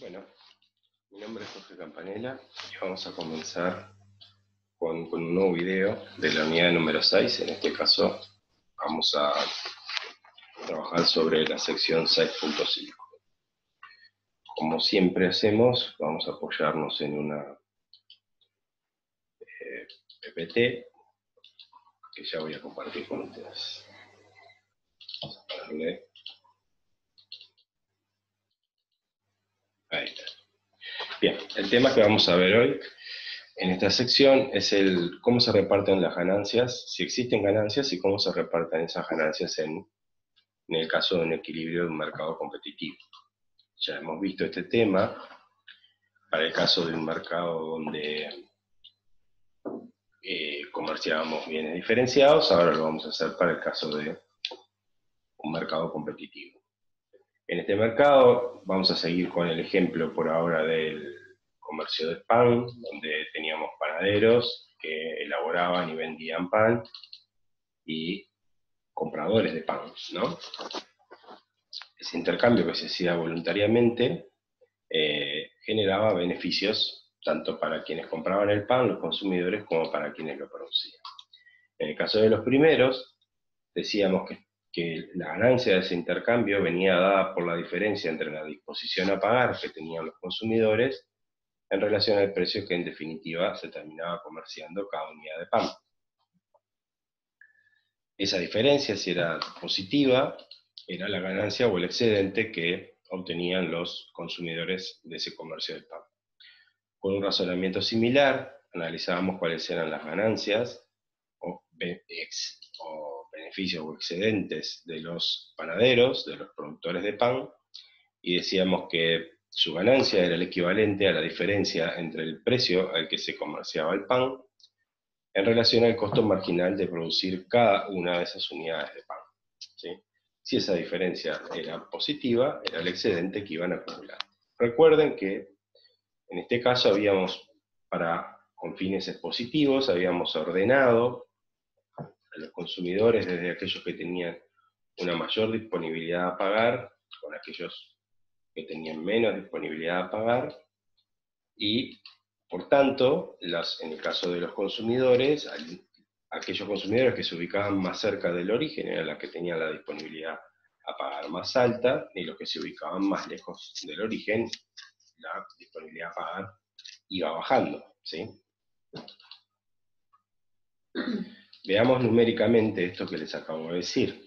Bueno, mi nombre es Jorge Campanella y vamos a comenzar con un nuevo video de la unidad número 6. En este caso vamos a trabajar sobre la sección 6.5. Como siempre hacemos, vamos a apoyarnos en una PPT que ya voy a compartir con ustedes. Vamos a ponerle. Ahí está. Bien, el tema que vamos a ver hoy en esta sección es cómo se reparten las ganancias, si existen ganancias y cómo se reparten esas ganancias en el caso de un equilibrio de un mercado competitivo. Ya hemos visto este tema para el caso de un mercado donde comerciábamos bienes diferenciados, ahora lo vamos a hacer para el caso de un mercado competitivo. En este mercado vamos a seguir con el ejemplo por ahora del comercio de pan, donde teníamos panaderos que elaboraban y vendían pan y compradores de pan, ¿no? Ese intercambio que se hacía voluntariamente generaba beneficios tanto para quienes compraban el pan, los consumidores, como para quienes lo producían. En el caso de los primeros, decíamos que la ganancia de ese intercambio venía dada por la diferencia entre la disposición a pagar que tenían los consumidores en relación al precio que en definitiva se terminaba comerciando cada unidad de pan. Esa diferencia, si era positiva, era la ganancia o el excedente que obtenían los consumidores de ese comercio de pan. Con un razonamiento similar, analizábamos cuáles eran las ganancias o beneficios o excedentes de los panaderos, de los productores de pan, y decíamos que su ganancia era el equivalente a la diferencia entre el precio al que se comerciaba el pan en relación al costo marginal de producir cada una de esas unidades de pan, ¿sí? Si esa diferencia era positiva, era el excedente que iban a acumular. Recuerden que en este caso habíamos, con fines expositivos, habíamos ordenado a los consumidores desde aquellos que tenían una mayor disponibilidad a pagar, con aquellos que tenían menos disponibilidad a pagar, y por tanto, en el caso de los consumidores, aquellos consumidores que se ubicaban más cerca del origen eran los que tenían la disponibilidad a pagar más alta, y los que se ubicaban más lejos del origen, la disponibilidad a pagar iba bajando, ¿sí? Veamos numéricamente esto que les acabo de decir.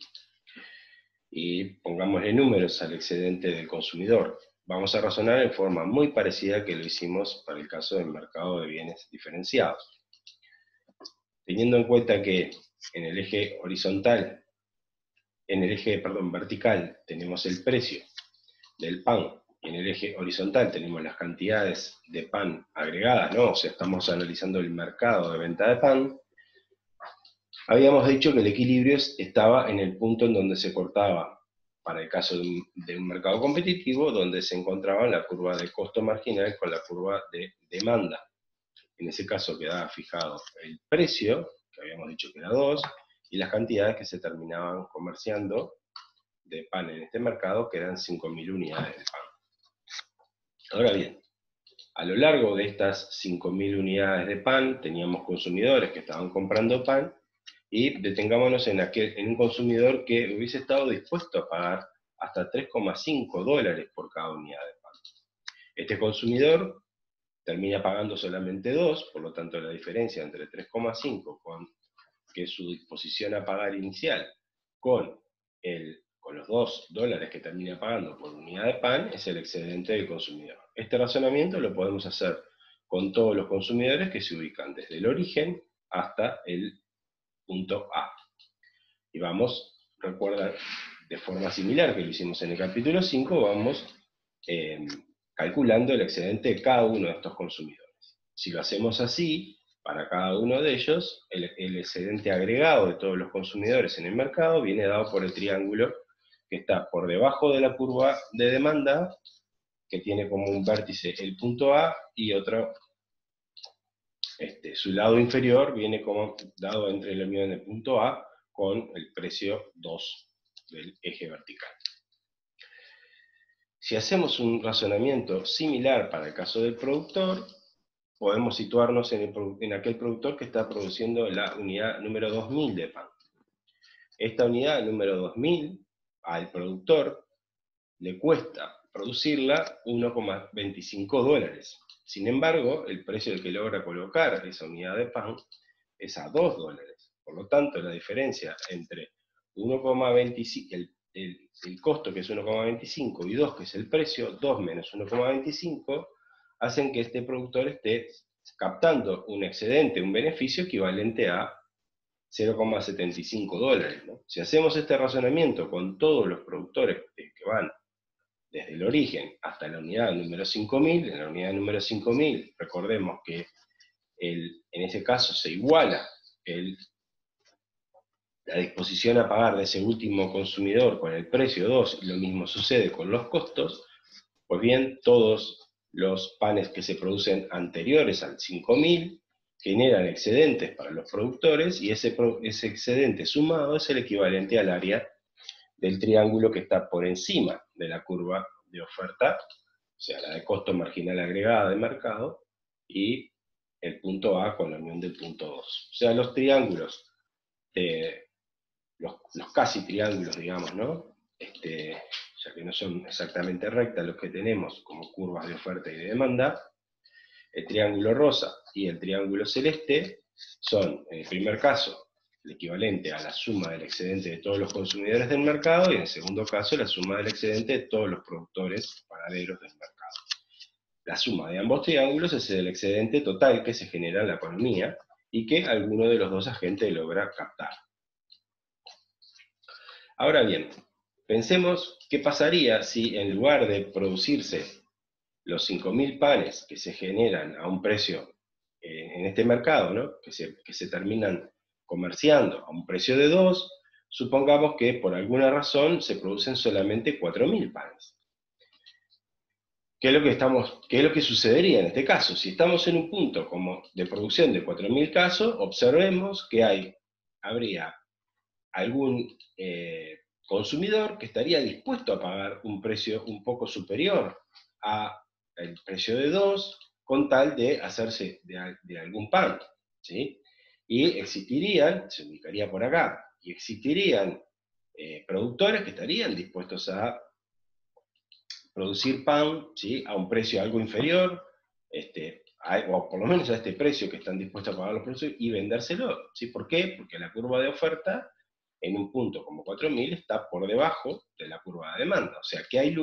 Y pongámosle números al excedente del consumidor. Vamos a razonar en forma muy parecida que lo hicimos para el caso del mercado de bienes diferenciados. Teniendo en cuenta que en el eje vertical tenemos el precio del pan, y en el eje horizontal tenemos las cantidades de pan agregadas, ¿no? O sea, estamos analizando el mercado de venta de pan. Habíamos dicho que el equilibrio estaba en el punto en donde se cortaba, para el caso de un mercado competitivo, donde se encontraba la curva de costo marginal con la curva de demanda. En ese caso quedaba fijado el precio, que habíamos dicho que era 2, y las cantidades que se terminaban comerciando de pan en este mercado, que eran 5.000 unidades de pan. Ahora bien, a lo largo de estas 5.000 unidades de pan, teníamos consumidores que estaban comprando pan, y detengámonos en un consumidor que hubiese estado dispuesto a pagar hasta $3,5 por cada unidad de pan. Este consumidor termina pagando solamente 2, por lo tanto la diferencia entre 3,5 que es su disposición a pagar inicial, con los $2 que termina pagando por unidad de pan, es el excedente del consumidor. Este razonamiento lo podemos hacer con todos los consumidores que se ubican desde el origen hasta el punto A. Y vamos, recuerdan, de forma similar que lo hicimos en el capítulo 5, vamos calculando el excedente de cada uno de estos consumidores. Si lo hacemos así, para cada uno de ellos, el excedente agregado de todos los consumidores en el mercado viene dado por el triángulo que está por debajo de la curva de demanda, que tiene como un vértice el punto A, y otro, su lado inferior viene como dado entre la unión del punto A con el precio 2 del eje vertical. Si hacemos un razonamiento similar para el caso del productor, podemos situarnos en aquel productor que está produciendo la unidad número 2000 de pan. Esta unidad número 2000 al productor le cuesta producirla $1,25. Sin embargo, el precio al que logra colocar esa unidad de pan es a $2. Por lo tanto, la diferencia entre 1,25, el costo que es 1,25 y 2 que es el precio, 2 menos 1,25, hacen que este productor esté captando un excedente, un beneficio equivalente a $0,75, ¿no? Si hacemos este razonamiento con todos los productores que van desde el origen hasta la unidad número 5000, en la unidad número 5000, recordemos que en ese caso se iguala la disposición a pagar de ese último consumidor con el precio 2, y lo mismo sucede con los costos, pues bien, todos los panes que se producen anteriores al 5000 generan excedentes para los productores, y ese excedente sumado es el equivalente al área del triángulo que está por encima de la curva de oferta, o sea, la de costo marginal agregada de mercado, y el punto A con la unión del punto 2. O sea, los triángulos, los casi triángulos, digamos, ¿no? Ya que no son exactamente rectas los que tenemos como curvas de oferta y de demanda, el triángulo rosa y el triángulo celeste son, en el primer caso, el equivalente a la suma del excedente de todos los consumidores del mercado, y en el segundo caso, la suma del excedente de todos los productores panaderos del mercado. La suma de ambos triángulos es el excedente total que se genera en la economía y que alguno de los dos agentes logra captar. Ahora bien, pensemos qué pasaría si en lugar de producirse los 5000 panes que se generan a un precio en este mercado, ¿no? que se terminan comerciando a un precio de 2, supongamos que por alguna razón se producen solamente 4000 panes. ¿Qué es lo que sucedería en este caso? Si estamos en un punto como de producción de 4000 casos, observemos que habría algún consumidor que estaría dispuesto a pagar un precio un poco superior al precio de 2, con tal de hacerse de algún pan, ¿sí? Y se ubicaría por acá, y existirían productores que estarían dispuestos a producir pan, ¿sí? A un precio algo inferior, o por lo menos a este precio que están dispuestos a pagar los productores, y vendérselo, ¿sí? ¿Por qué? Porque la curva de oferta en un punto como 4000 está por debajo de la curva de demanda, o sea que hay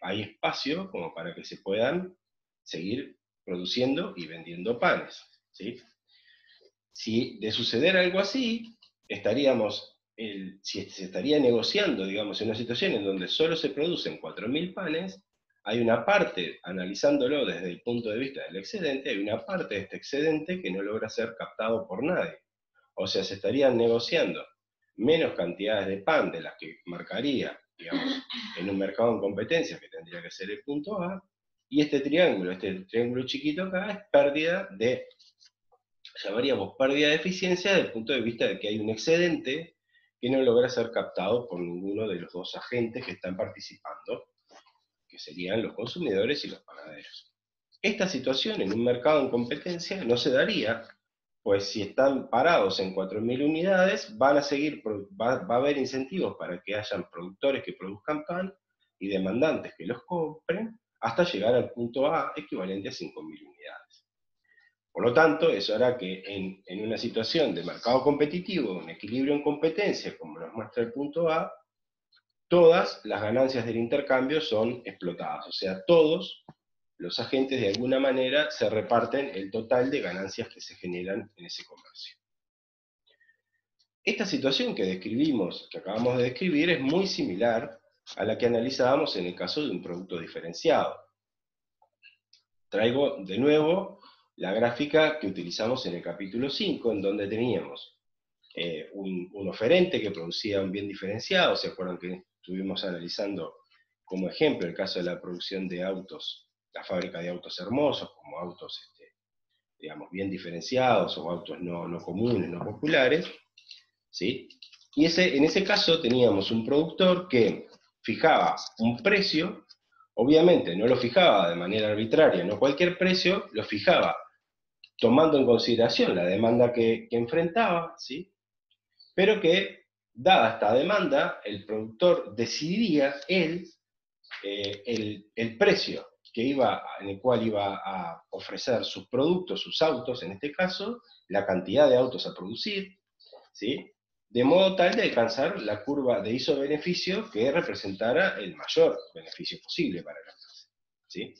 hay espacio como para que se puedan seguir produciendo y vendiendo panes, ¿sí? Si de suceder algo así, si se estaría negociando, digamos, en una situación en donde solo se producen 4000 panes, hay una parte, analizándolo desde el punto de vista del excedente, hay una parte de este excedente que no logra ser captado por nadie. O sea, se estarían negociando menos cantidades de pan de las que marcaría, digamos, en un mercado en competencia, que tendría que ser el punto A, y este triángulo chiquito acá, es llamaríamos pérdida de eficiencia desde el punto de vista de que hay un excedente que no logra ser captado por ninguno de los dos agentes que están participando, que serían los consumidores y los panaderos. Esta situación en un mercado en competencia no se daría, pues si están parados en 4000 unidades, va a haber incentivos para que hayan productores que produzcan pan y demandantes que los compren, hasta llegar al punto A equivalente a 5000 unidades. Por lo tanto, eso hará que en una situación de mercado competitivo, un equilibrio en competencia, como nos muestra el punto A, todas las ganancias del intercambio son explotadas, o sea, todos los agentes de alguna manera se reparten el total de ganancias que se generan en ese comercio. Esta situación que acabamos de describir, es muy similar a la que analizábamos en el caso de un producto diferenciado. Traigo de nuevo la gráfica que utilizamos en el capítulo 5, en donde teníamos un oferente que producía un bien diferenciado. ¿Se acuerdan que estuvimos analizando como ejemplo el caso de la producción de autos, la fábrica de autos hermosos, como autos, digamos, bien diferenciados, o autos no comunes, no populares, ¿sí? Y en ese caso teníamos un productor que fijaba un precio, obviamente no lo fijaba de manera arbitraria, no cualquier precio, lo fijaba tomando en consideración la demanda que enfrentaba, ¿sí? Pero que, dada esta demanda, el productor decidiría él el precio en el cual iba a ofrecer sus productos, sus autos, en este caso, la cantidad de autos a producir, ¿sí? De modo tal de alcanzar la curva de ISO-beneficio que representara el mayor beneficio posible para la empresa, ¿sí?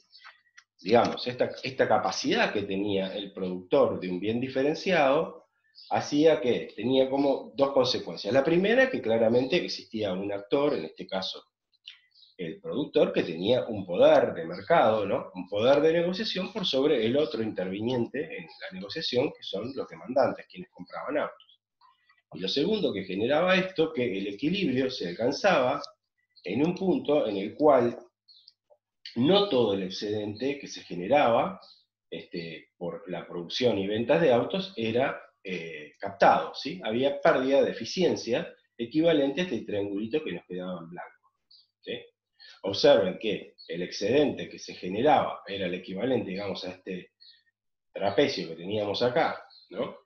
Digamos, esta capacidad que tenía el productor de un bien diferenciado hacía que tenía como dos consecuencias. La primera, que claramente existía un actor, en este caso el productor, que tenía un poder de mercado, ¿no? Un poder de negociación por sobre el otro interviniente en la negociación, que son los demandantes, quienes compraban autos. Y lo segundo que generaba esto, que el equilibrio se alcanzaba en un punto en el cual no todo el excedente que se generaba por la producción y ventas de autos era captado, ¿sí? Había pérdida de eficiencia equivalente a este triangulito que nos quedaba en blanco, ¿sí? Observen que el excedente que se generaba era el equivalente, digamos, a este trapecio que teníamos acá, ¿no?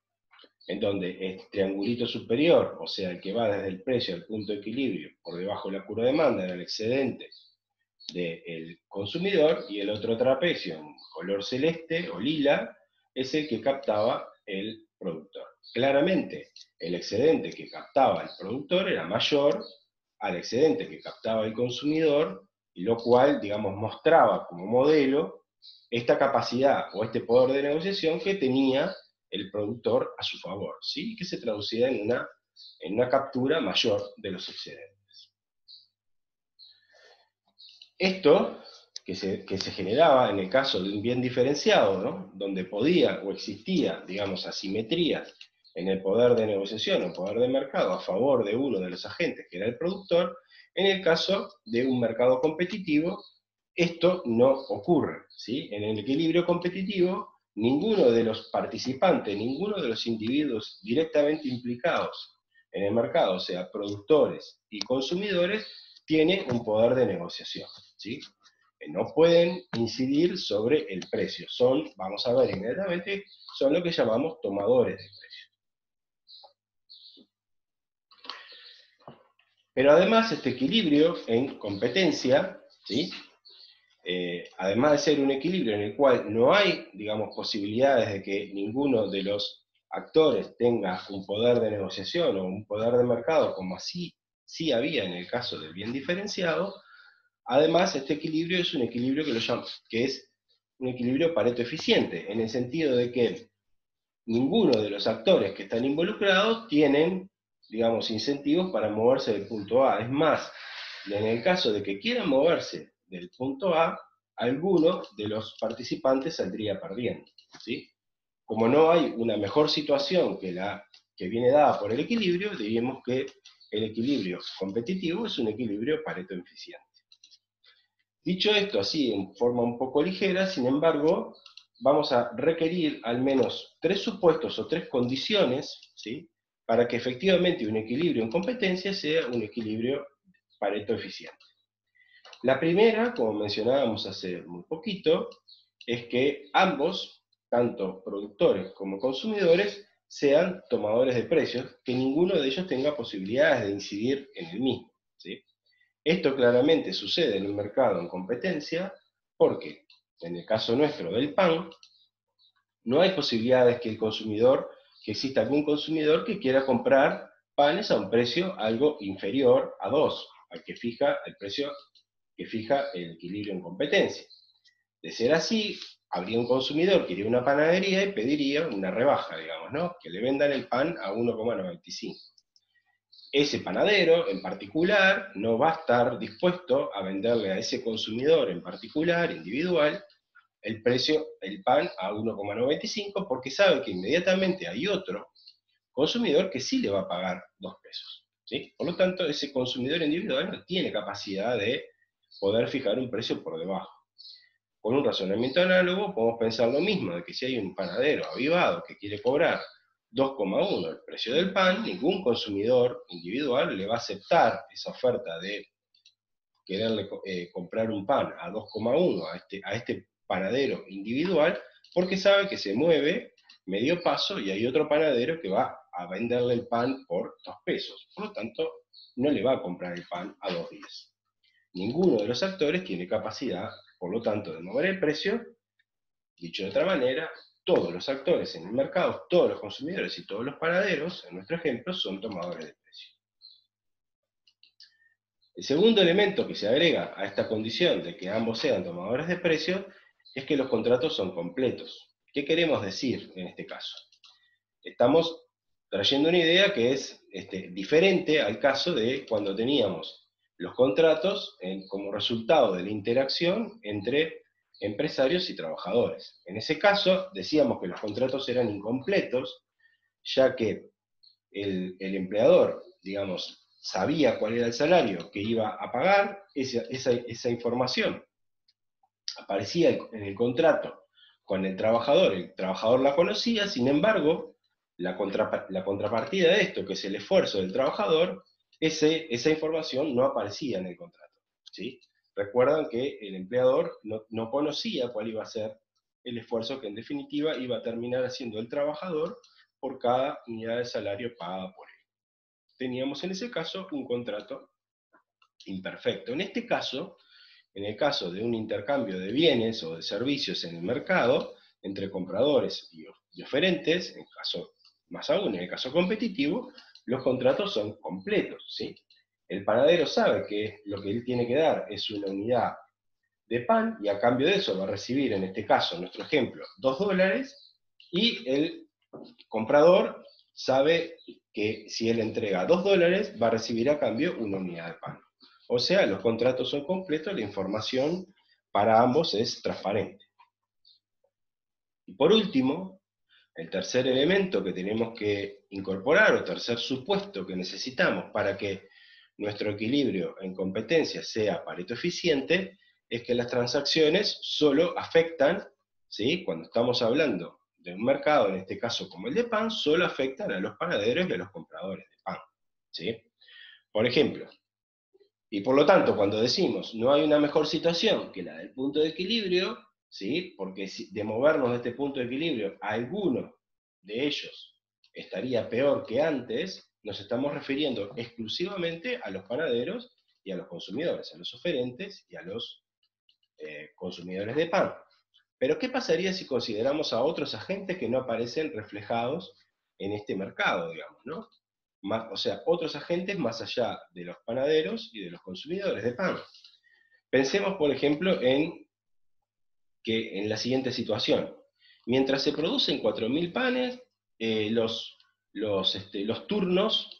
En donde el triangulito superior, o sea, el que va desde el precio al punto de equilibrio, por debajo de la curva de demanda, era el excedente del consumidor, y el otro trapecio en color celeste o lila es el que captaba el productor. Claramente, el excedente que captaba el productor era mayor al excedente que captaba el consumidor, y lo cual, digamos, mostraba como modelo esta capacidad o este poder de negociación que tenía el productor a su favor, ¿sí? Que se traducía en una captura mayor de los excedentes. Esto que se generaba en el caso de un bien diferenciado, ¿no? Donde podía o existía, digamos, asimetrías en el poder de negociación o poder de mercado a favor de uno de los agentes, que era el productor. En el caso de un mercado competitivo, esto no ocurre, ¿sí? En el equilibrio competitivo, ninguno de los participantes, ninguno de los individuos directamente implicados en el mercado, o sea, productores y consumidores, tiene un poder de negociación, ¿sí? No pueden incidir sobre el precio. Son, vamos a ver inmediatamente, son lo que llamamos tomadores de precio. Pero además este equilibrio en competencia, ¿sí? Además de ser un equilibrio en el cual no hay, digamos, posibilidades de que ninguno de los actores tenga un poder de negociación o un poder de mercado, como así sí había en el caso del bien diferenciado. Además, este equilibrio es un equilibrio que es un equilibrio Pareto eficiente, en el sentido de que ninguno de los actores que están involucrados tienen, digamos, incentivos para moverse del punto A. Es más, en el caso de que quieran moverse del punto A, alguno de los participantes saldría perdiendo, ¿sí? Como no hay una mejor situación que la que viene dada por el equilibrio, diríamos que el equilibrio competitivo es un equilibrio Pareto eficiente. Dicho esto así en forma un poco ligera, sin embargo, vamos a requerir al menos 3 supuestos o 3 condiciones, ¿sí?, para que efectivamente un equilibrio en competencia sea un equilibrio Pareto eficiente. La primera, como mencionábamos hace muy poquito, es que ambos, tanto productores como consumidores, sean tomadores de precios, que ninguno de ellos tenga posibilidades de incidir en el mismo, ¿sí? Esto claramente sucede en un mercado en competencia porque, en el caso nuestro del pan, no hay posibilidades que exista algún consumidor que quiera comprar panes a un precio algo inferior a 2, al que fija el precio que fija el equilibrio en competencia. De ser así, habría un consumidor que iría a una panadería y pediría una rebaja, digamos, ¿no? Que le vendan el pan a 1,95. Ese panadero en particular no va a estar dispuesto a venderle a ese consumidor en particular, individual, el pan a 1,95, porque sabe que inmediatamente hay otro consumidor que sí le va a pagar 2 pesos, ¿sí? Por lo tanto, ese consumidor individual no tiene capacidad de poder fijar un precio por debajo. Con un razonamiento análogo podemos pensar lo mismo, de que si hay un panadero avivado que quiere cobrar 2,1 el precio del pan, ningún consumidor individual le va a aceptar esa oferta de quererle comprar un pan a 2,1 a este panadero individual, porque sabe que se mueve medio paso y hay otro panadero que va a venderle el pan por 2 pesos. Por lo tanto, no le va a comprar el pan a 2,10. Ninguno de los actores tiene capacidad, por lo tanto, de mover el precio. Dicho de otra manera, todos los actores en el mercado, todos los consumidores y todos los panaderos, en nuestro ejemplo, son tomadores de precio. El segundo elemento que se agrega a esta condición de que ambos sean tomadores de precio es que los contratos son completos. ¿Qué queremos decir en este caso? Estamos trayendo una idea que es diferente al caso de cuando teníamos los contratos como resultado de la interacción entre empresarios y trabajadores. En ese caso, decíamos que los contratos eran incompletos, ya que el empleador, digamos, sabía cuál era el salario que iba a pagar, esa información aparecía en el contrato con el trabajador la conocía, sin embargo, la contrapartida de esto, que es el esfuerzo del trabajador, esa información no aparecía en el contrato. ¿Sí? Recuerdan que el empleador no conocía cuál iba a ser el esfuerzo que en definitiva iba a terminar haciendo el trabajador por cada unidad de salario pagada por él. Teníamos en ese caso un contrato imperfecto. En este caso, en el caso de un intercambio de bienes o de servicios en el mercado, entre compradores y oferentes, en caso, más aún en el caso competitivo, los contratos son completos, ¿sí? El panadero sabe que lo que él tiene que dar es una unidad de pan, y a cambio de eso va a recibir, en este caso, en nuestro ejemplo, $2, y el comprador sabe que si él entrega $2, va a recibir a cambio una unidad de pan. O sea, los contratos son completos, la información para ambos es transparente. Y por último, el tercer elemento que tenemos que incorporar, o tercer supuesto que necesitamos para que nuestro equilibrio en competencia sea Pareto eficiente, es que las transacciones solo afectan, ¿sí? Cuando estamos hablando de un mercado, en este caso como el de pan, solo afectan a los panaderos y a los compradores de pan, ¿sí? Por ejemplo, y por lo tanto, cuando decimos no hay una mejor situación que la del punto de equilibrio, ¿sí? Porque de movernos de este punto de equilibrio, alguno de ellos estaría peor que antes, nos estamos refiriendo exclusivamente a los panaderos y a los consumidores, a los oferentes y a los consumidores de pan. Pero ¿qué pasaría si consideramos a otros agentes que no aparecen reflejados en este mercado, digamos, ¿no? O sea, otros agentes más allá de los panaderos y de los consumidores de pan. Pensemos, por ejemplo, en la siguiente situación. Mientras se producen 4.000 panes, los turnos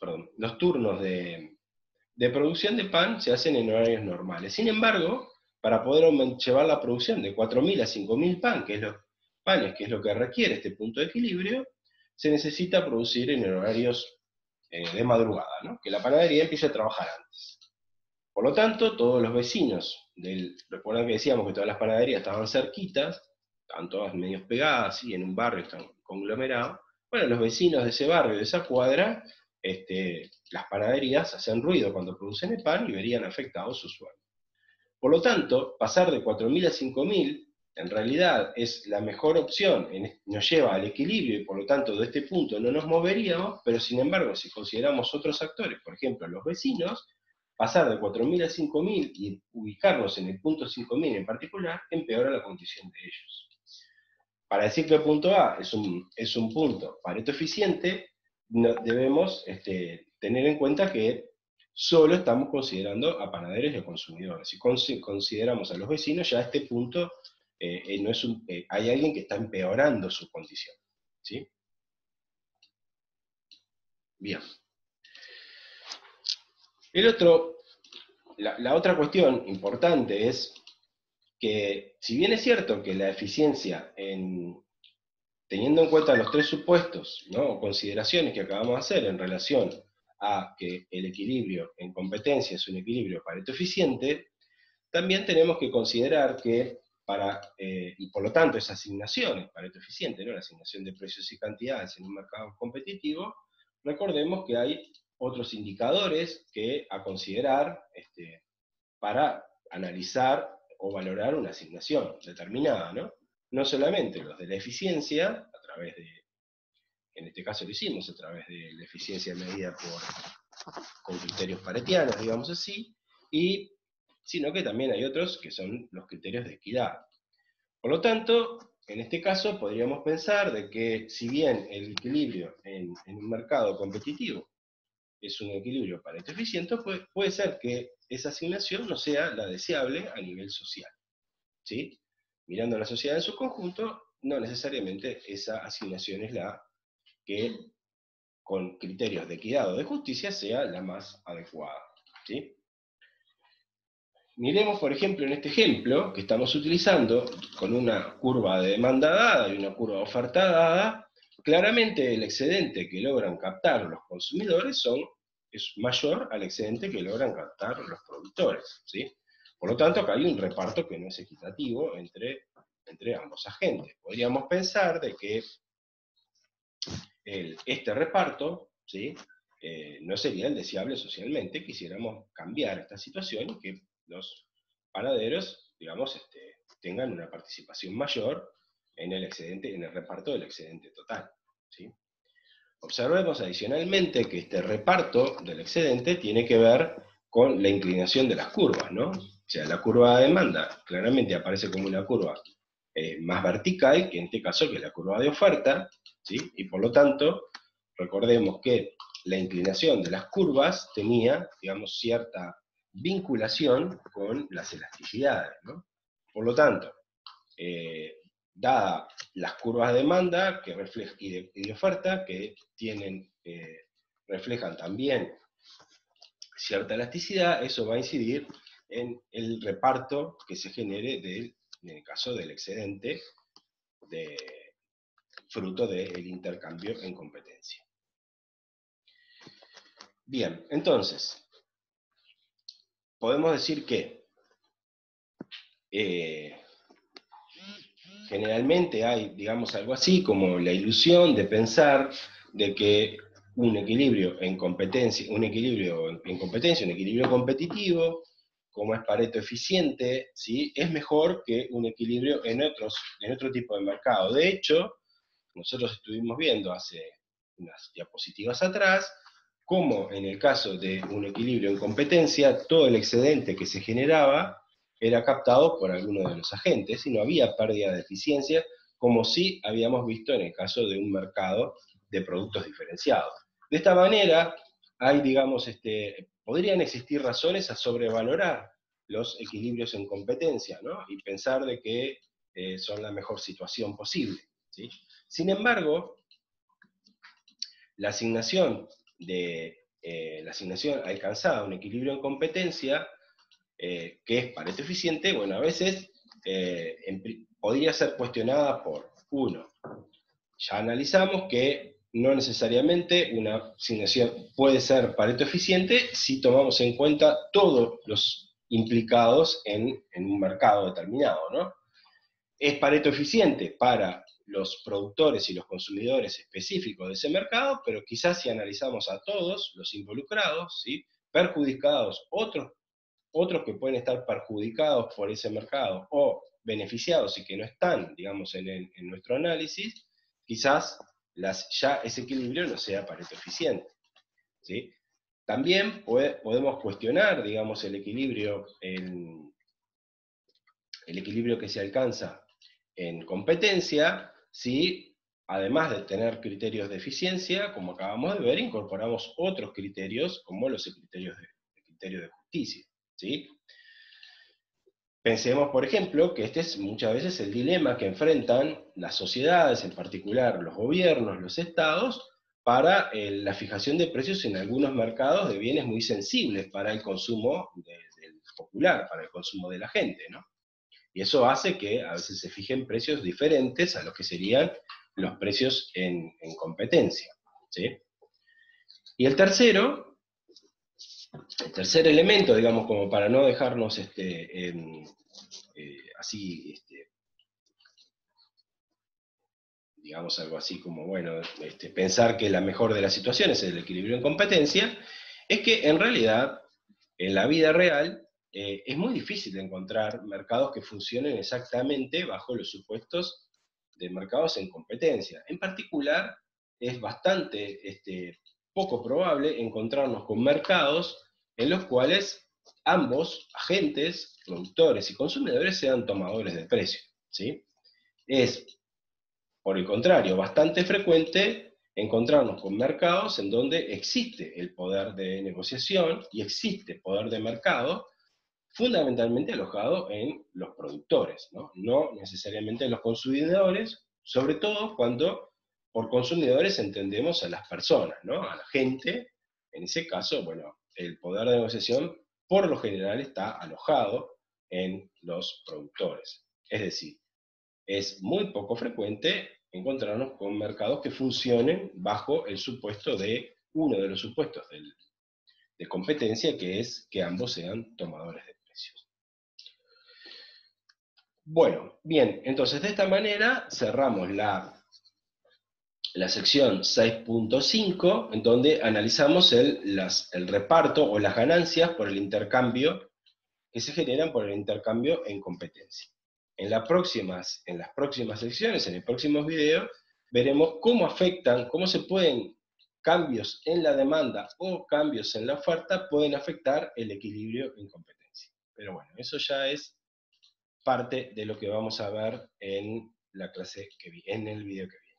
de producción de pan se hacen en horarios normales. Sin embargo, para poder llevar la producción de 4.000 a 5.000 panes, que es lo que requiere este punto de equilibrio, se necesita producir en horarios de madrugada, ¿no? Que la panadería empiece a trabajar antes. Por lo tanto, todos los vecinos recuerdan que decíamos que todas las panaderías estaban cerquitas, estaban todas medio pegadas, ¿sí? En un barrio están conglomerados. Bueno, los vecinos de ese barrio, de esa cuadra, las panaderías hacen ruido cuando producen el pan y verían afectados su sueldo. Por lo tanto, pasar de 4.000 a 5.000 en realidad es la mejor opción, nos lleva al equilibrio y por lo tanto de este punto no nos moveríamos, pero sin embargo si consideramos otros actores, por ejemplo los vecinos, pasar de 4.000 a 5.000 y ubicarnos en el punto 5.000 en particular, empeora la condición de ellos. Para decir que el punto A es un punto Pareto eficiente, debemos tener en cuenta que solo estamos considerando a panaderos y a consumidores. Si consideramos a los vecinos, ya a este punto no es hay alguien que está empeorando su condición. ¿Sí? Bien. La otra cuestión importante es que, si bien es cierto que la eficiencia, teniendo en cuenta los tres supuestos, ¿no? O consideraciones que acabamos de hacer en relación a que el equilibrio en competencia es un equilibrio Pareto eficiente, también tenemos que considerar que y por lo tanto esa asignación es Pareto eficiente, ¿no? La asignación de precios y cantidades en un mercado competitivo, recordemos que hay otros indicadores que a considerar para analizar o valorar una asignación determinada, ¿no? No solamente los de la eficiencia, a través de, en este caso lo hicimos a través de la eficiencia medida con criterios paretianos, digamos así, sino que también hay otros que son los criterios de equidad. Por lo tanto, en este caso podríamos pensar de que si bien el equilibrio en un mercado competitivo es un equilibrio pareto eficiente, puede ser que esa asignación no sea la deseable a nivel social, ¿sí? Mirando a la sociedad en su conjunto, no necesariamente esa asignación es la que, con criterios de equidad o de justicia, sea la más adecuada, ¿sí? Miremos, por ejemplo, en este ejemplo que estamos utilizando, con una curva de demanda dada y una curva de oferta dada, claramente el excedente que logran captar los consumidores es mayor al excedente que logran captar los productores, ¿sí? Por lo tanto, acá hay un reparto que no es equitativo entre ambos agentes. Podríamos pensar de que este reparto, ¿sí? No sería el deseable socialmente. Quisiéramos cambiar esta situación y que los panaderos, digamos, tengan una participación mayor en el excedente, en el reparto del excedente total, ¿sí? Observemos adicionalmente que este reparto del excedente tiene que ver con la inclinación de las curvas, ¿no? O sea, la curva de demanda claramente aparece como una curva más vertical, que en este caso que es la curva de oferta, ¿sí? Y por lo tanto, recordemos que la inclinación de las curvas tenía, digamos, cierta vinculación con las elasticidades, ¿no? Por lo tanto, dada las curvas de demanda y de oferta que reflejan también cierta elasticidad, eso va a incidir en el reparto que se genere en el caso del excedente fruto del intercambio en competencia. Bien, entonces, podemos decir que generalmente hay, digamos, algo así como la ilusión de pensar de que un equilibrio en competencia, un equilibrio competitivo, como es Pareto eficiente, ¿sí? Es mejor que un equilibrio en otro tipo de mercado. De hecho, nosotros estuvimos viendo hace unas diapositivas atrás, cómo en el caso de un equilibrio en competencia, todo el excedente que se generaba era captado por alguno de los agentes y no había pérdida de eficiencia, como sí habíamos visto en el caso de un mercado de productos diferenciados. De esta manera, hay, digamos, podrían existir razones a sobrevalorar los equilibrios en competencia, ¿no? Y pensar de que son la mejor situación posible, ¿sí? Sin embargo, la asignación alcanzada, un equilibrio en competencia, que es Pareto eficiente, bueno, a veces podría ser cuestionada por uno. Ya analizamos que no necesariamente una asignación puede ser Pareto eficiente si tomamos en cuenta todos los implicados en un mercado determinado, ¿no? Es Pareto eficiente para los productores y los consumidores específicos de ese mercado, pero quizás si analizamos a todos los involucrados, ¿sí? Perjudicados, otros que pueden estar perjudicados por ese mercado o beneficiados y que no están, digamos, en nuestro análisis, quizás ya ese equilibrio no sea Pareto eficiente, ¿sí? También podemos cuestionar, digamos, el equilibrio que se alcanza en competencia, si además de tener criterios de eficiencia, como acabamos de ver, incorporamos otros criterios, como los criterios de justicia, ¿sí? Pensemos, por ejemplo, que este es muchas veces el dilema que enfrentan las sociedades, en particular los gobiernos, los estados, para la fijación de precios en algunos mercados de bienes muy sensibles para el consumo del popular, para el consumo de la gente, ¿no? Y eso hace que a veces se fijen precios diferentes a los que serían los precios en competencia, ¿sí? Y el tercer elemento, digamos, como para no dejarnos así, digamos algo así como, bueno, pensar que la mejor de las situaciones es el equilibrio en competencia, es que en realidad, en la vida real, es muy difícil de encontrar mercados que funcionen exactamente bajo los supuestos de mercados en competencia. En particular, es bastante poco probable encontrarnos con mercados en los cuales ambos agentes, productores y consumidores, sean tomadores de precio, ¿sí? Es, por el contrario, bastante frecuente encontrarnos con mercados en donde existe el poder de negociación y existe poder de mercado, fundamentalmente alojado en los productores, no necesariamente en los consumidores, sobre todo cuando por consumidores entendemos a las personas, ¿no? A la gente. En ese caso, bueno, el poder de negociación por lo general está alojado en los productores. Es decir, es muy poco frecuente encontrarnos con mercados que funcionen bajo el supuesto de, uno de los supuestos de competencia, que es que ambos sean tomadores de precios. Bueno, bien, entonces de esta manera cerramos la sección 6.5, en donde analizamos el reparto o las ganancias por el intercambio que se generan por el intercambio en competencia. En las próximas secciones, en los próximos videos, veremos cómo afectan, cómo se pueden cambios en la demanda o cambios en la oferta pueden afectar el equilibrio en competencia. Pero bueno, eso ya es parte de lo que vamos a ver en la clase en el video que viene.